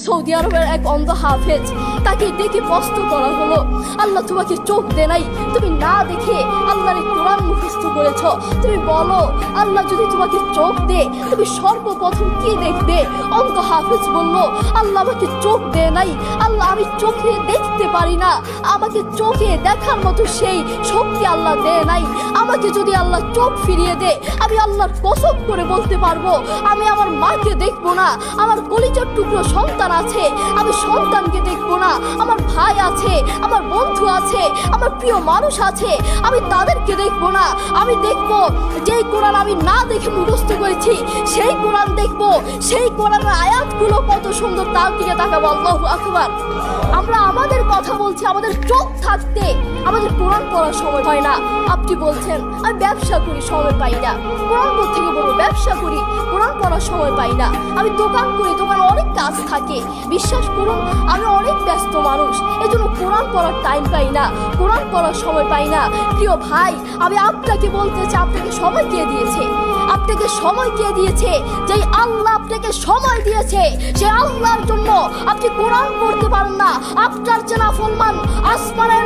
Saudi আরবের এক অন্ধ হাফেজ, তাকে দেখে প্রশ্ন করা হলো, আল্লাহ তোমাকে চোখ দে নাই, তুমি না দেখে আল্লাহর এই কোরআন মুখস্থ করেছ, তুমি বলো আল্লাহ যদি তোমাকে চোখ দে তুমি সর্বপ্রথম কি দেখবে? অন্ধ হাফেজ বলল, আল্লাহ আমাকে চোখ দে নাই, আল্লাহ আমি চোখে দেখতে পারি না, আমাকে চোখে দেখার মতো সেই শক্তি আল্লাহ দে নাই। আমাকে যদি আল্লাহ চোখ ফিরিয়ে দে, আমি আল্লাহর কসম করে বলতে পারবো আমি আমার মাকে দেখবো না, আমার কলিজার টুকরো সন্তান আছে আমি সন্তানকে দেখবো না, আমার ভাই আছে, আমার বন্ধু আছে, আমার প্রিয় মানুষ আছে আমি তাদেরকে দেখবো না। আমি দেখবো যেই কোরআন আমি না দেখে মুখস্থ করেছি সেই কোরআন দেখবো, সেই কোরআনের আয়াতগুলো কত সুন্দর তার দিকে তাকাবো। আল্লাহু আকবার। আমরা আমাদের কথা বলছি, আমাদের চোখ থাকতে আমাদের কোরআন পড়ার সময় হয় না। আপনি বলছেন আমি ব্যবসা করি সময় পাই না, কোরআন থেকে বলবো ব্যবসা করি কোরআন পড়ার সময় পাই না, আমি দোকান করি দোকানে অনেক কাজ থাকে, বিশ্বাস করুন আমি অনেক ব্যস্ত মানুষ, এজন্য কোরআন পড়ার টাইম পাই না, কোরআন পড়ার সময় পাই না। প্রিয় ভাই আমি আপনাকে বলতে চাই, আপনাকে সময় কে দিয়েছে? আপনাকে সময় কে দিয়েছে? যেই আল্লাহ আপনাকে সময় দিয়েছে সেই আল্লাহর জন্য আপনি কোরআন পড়তে পারেন না। আপনার যে নাফরমান আসমানের